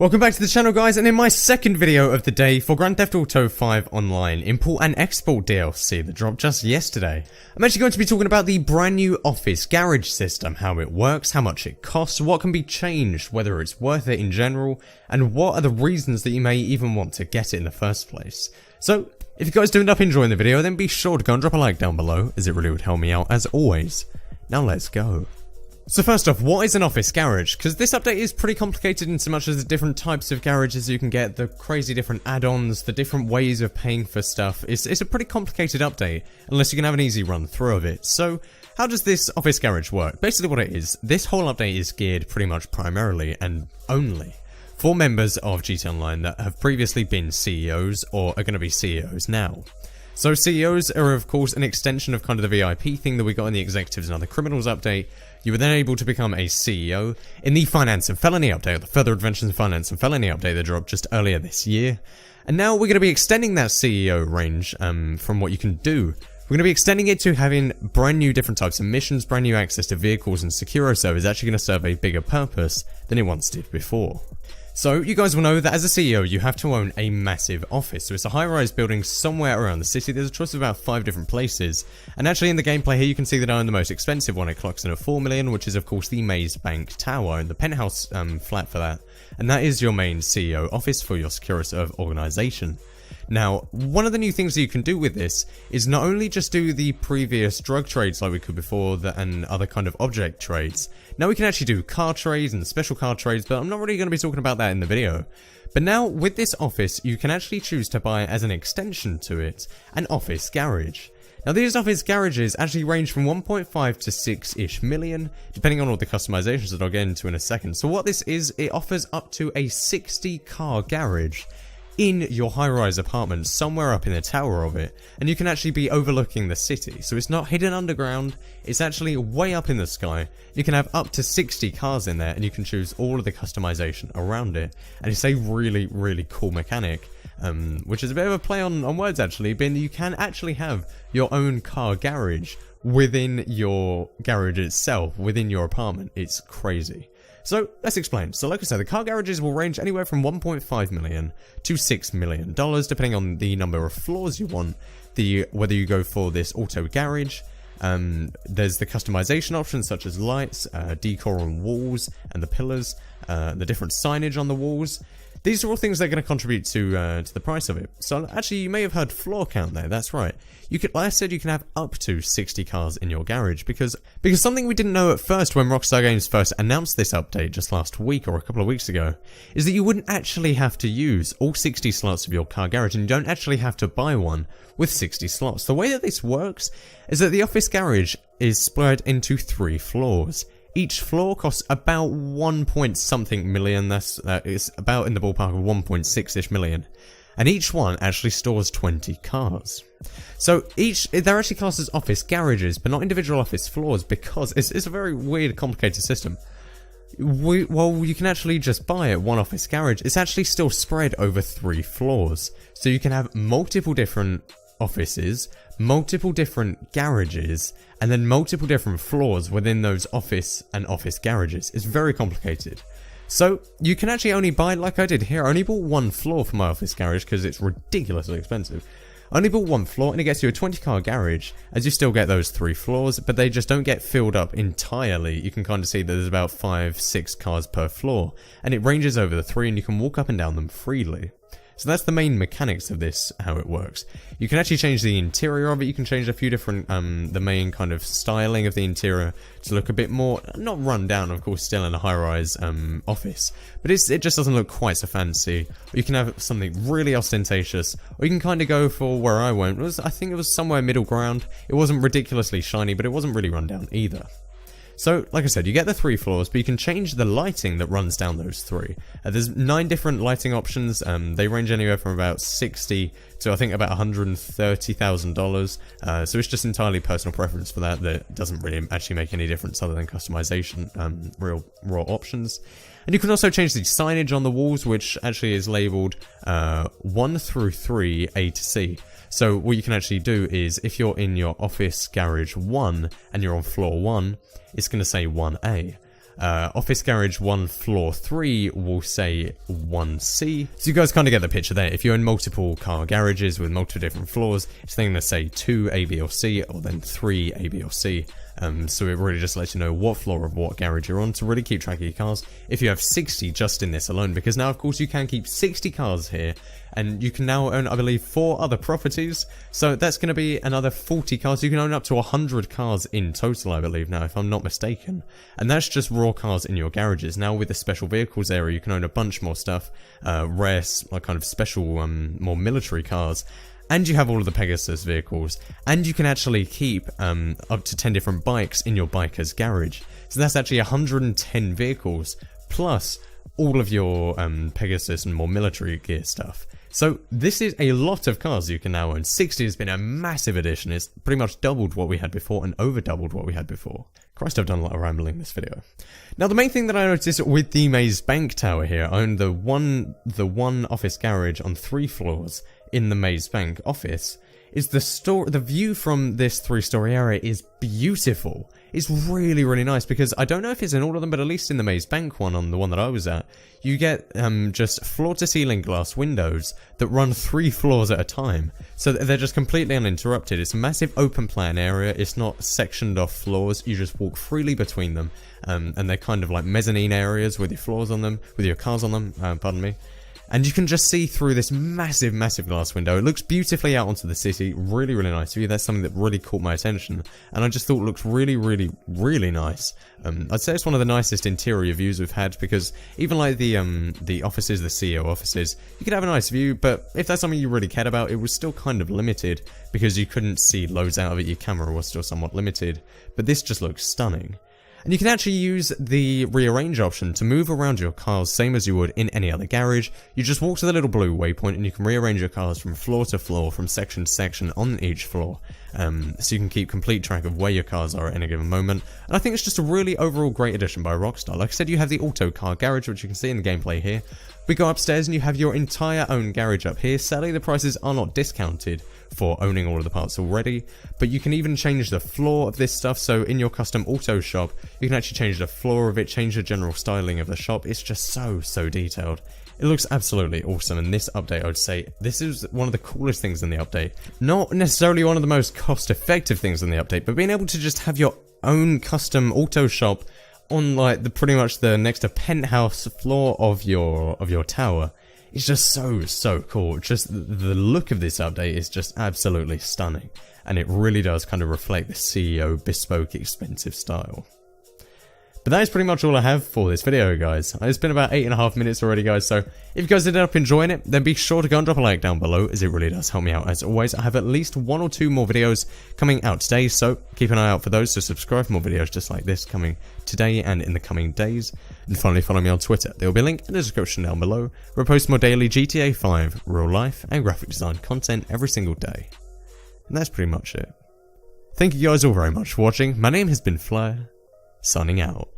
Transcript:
Welcome back to the channel, guys, and in my second video of the day for Grand Theft Auto 5 Online Import and Export DLC that dropped just yesterday, I'm actually going to be talking about the brand new office garage system, how it works, how much it costs, what can be changed, whether it's worth it in general, and what are the reasons that you may even want to get it in the first place. So, if you guys do end up enjoying the video, then be sure to go and drop a like down below, as it really would help me out as always. Now let's go. So first off, what is an office garage? Because this update is pretty complicated in so much as the different types of garages you can get, the crazy different add-ons, the different ways of paying for stuff. It's a pretty complicated update, unless you can have an easy run through of it. So, how does this office garage work? Basically what it is, this whole update is geared pretty much primarily and only for members of GT Online that have previously been CEOs or are going to be CEOs now. So CEOs are of course an extension of kind of the VIP thing that we got in the Executives and Other Criminals update. You were then able to become a CEO in the Finance and Felony update, or the Further Adventures in Finance and Felony update that dropped just earlier this year. And now we're going to be extending that CEO range from what you can do. We're going to be extending it to having brand new different types of missions, brand new access to vehicles, and Securo is actually going to serve a bigger purpose than it once did before. So, you guys will know that as a CEO, you have to own a massive office. So it's a high-rise building somewhere around the city. There's a choice of about 5 different places. And actually in the gameplay here, you can see that I own the most expensive one. It clocks in at 4 million, which is of course the Maze Bank Tower and the penthouse flat for that. And that is your main CEO office for your Securo organization. Now, one of the new things that you can do with this is not only just do the previous drug trades like we could before and other kind of object trades. Now we can actually do car trades and special car trades, but I'm not really going to be talking about that in the video. But now with this office, you can actually choose to buy as an extension to it, an office garage. Now these office garages actually range from 1.5 to 6-ish million, depending on all the customizations that I'll get into in a second. So what this is, it offers up to a 60 car garage in your high-rise apartment, somewhere up in the tower of it, and you can actually be overlooking the city. So it's not hidden underground, it's actually way up in the sky. You can have up to 60 cars in there, and you can choose all of the customization around it. And it's a really, really cool mechanic, which is a bit of a play on words actually, being that you can actually have your own car garage within your garage itself, within your apartment. It's crazy. So, let's explain. So like I said, the car garages will range anywhere from 1.5 million to $6 million, depending on the number of floors you want, whether you go for this auto garage. There's the customization options such as lights, decor on walls and the pillars, the different signage on the walls. These are all things that are going to contribute to the price of it. So actually, you may have heard floor count there. That's right. Like I said, you can have up to 60 cars in your garage because something we didn't know at first when Rockstar Games first announced this update just last week or a couple of weeks ago is that you wouldn't actually have to use all 60 slots of your car garage, and you don't actually have to buy one with 60 slots. The way that this works is that the office garage is split into 3 floors. Each floor costs about 1 point something million, that is about in the ballpark of 1.6-ish million. And each one actually stores 20 cars. So they're actually classed as office garages, but not individual office floors, because it's a very weird, complicated system. While you can actually just buy one office garage, it's actually still spread over 3 floors. So you can have multiple different offices, multiple different garages, and then multiple different floors within those office and office garages. It's very complicated. So you can actually only buy, like I did here, I only bought 1 floor for my office garage because it's ridiculously expensive. I only bought 1 floor and it gets you a 20 car garage, as you still get those 3 floors, but they just don't get filled up entirely. You can kind of see that there's about 5-6 cars per floor, and it ranges over the 3 and you can walk up and down them freely. So that's the main mechanics of this, how it works. You can actually change the interior of it. You can change a few different, the main kind of styling of the interior to look a bit more, not run down, of course, still in a high-rise office. But it just doesn't look quite so fancy. Or you can have something really ostentatious, or you can kind of go for where I went. I think it was somewhere middle ground. It wasn't ridiculously shiny, but it wasn't really run down either. So, like I said, you get the 3 floors, but you can change the lighting that runs down those 3. There's 9 different lighting options. They range anywhere from about 60 to I think about $130,000. So it's just entirely personal preference for that. That doesn't really actually make any difference other than customization, real raw options. And you can also change the signage on the walls, which actually is labeled 1 through 3 A to C. So what you can actually do is, if you're in your office garage 1 and you're on floor 1, it's going to say 1A. Office Garage 1 Floor 3 will say 1C. So you guys kind of get the picture there. If you own multiple car garages with multiple different floors, it's then going to say 2 A, B or C, or then 3 A, B or C. So it really just lets you know what floor of what garage you're on to really keep track of your cars. If you have 60 just in this alone, because now of course you can keep 60 cars here, and you can now own, I believe, 4 other properties, so that's going to be another 40 cars. You can own up to 100 cars in total, I believe now, if I'm not mistaken, and that's just raw cars in your garages. Now with the special vehicles area, you can own a bunch more stuff, rare, like kind of special, more military cars, and you have all of the Pegasus vehicles, and you can actually keep up to 10 different bikes in your biker's garage. So that's actually 110 vehicles, plus all of your Pegasus and more military gear stuff. So this is a lot of cars you can now own. 60 has been a massive addition. It's pretty much doubled what we had before and over doubled what we had before. Christ, I've done a lot of rambling in this video. Now the main thing that I noticed with the Maze Bank Tower here, I own the one office garage on 3 floors in the Maze Bank office, is the view from this 3-story area is beautiful. It's really, really nice, because I don't know if it's in all of them, but at least in the Maze Bank one, on the one that I was at, you get just floor-to-ceiling glass windows that run 3 floors at a time. So they're just completely uninterrupted. It's a massive open plan area. It's not sectioned off floors. You just walk freely between them, and they're kind of like mezzanine areas with your floors on them, with your cars on them, pardon me. And you can just see through this massive, massive glass window. It looks beautifully out onto the city. Really, really nice view. That's something that really caught my attention. And I just thought it looked really, really, really nice. I'd say it's one of the nicest interior views we've had, because even like the offices, the CEO offices, you could have a nice view, but if that's something you really cared about, it was still kind of limited, because you couldn't see loads out of it. Your camera was still somewhat limited. But this just looks stunning. And you can actually use the rearrange option to move around your cars same as you would in any other garage. You just walk to the little blue waypoint and you can rearrange your cars from floor to floor, from section to section on each floor. So you can keep complete track of where your cars are at any given moment. And I think it's just a really overall great addition by Rockstar. Like I said, you have the auto car garage, which you can see in the gameplay here. We go upstairs and you have your entire own garage up here. Sadly, the prices are not discounted for owning all of the parts already, but you can even change the floor of this stuff. So in your custom auto shop, you can actually change the floor of it, change the general styling of the shop. It's just so detailed. It looks absolutely awesome, and this update, I would say, this is one of the coolest things in the update. Not necessarily one of the most cost-effective things in the update, but being able to just have your own custom auto shop on like pretty much the next to penthouse floor of your tower. It's just so cool. Just the look of this update is just absolutely stunning, and it really does kind of reflect the CEO bespoke expensive style. But that is pretty much all I have for this video, guys. It's been about 8.5 minutes already, guys, so if you guys ended up enjoying it, then be sure to go and drop a like down below, as it really does help me out. As always, I have at least 1 or 2 more videos coming out today, so keep an eye out for those, to subscribe for more videos just like this coming today and in the coming days. And finally, follow me on Twitter. There will be a link in the description down below, where I post more daily GTA 5, real life, and graphic design content every single day. And that's pretty much it. Thank you guys all very much for watching. My name has been Flair, signing out.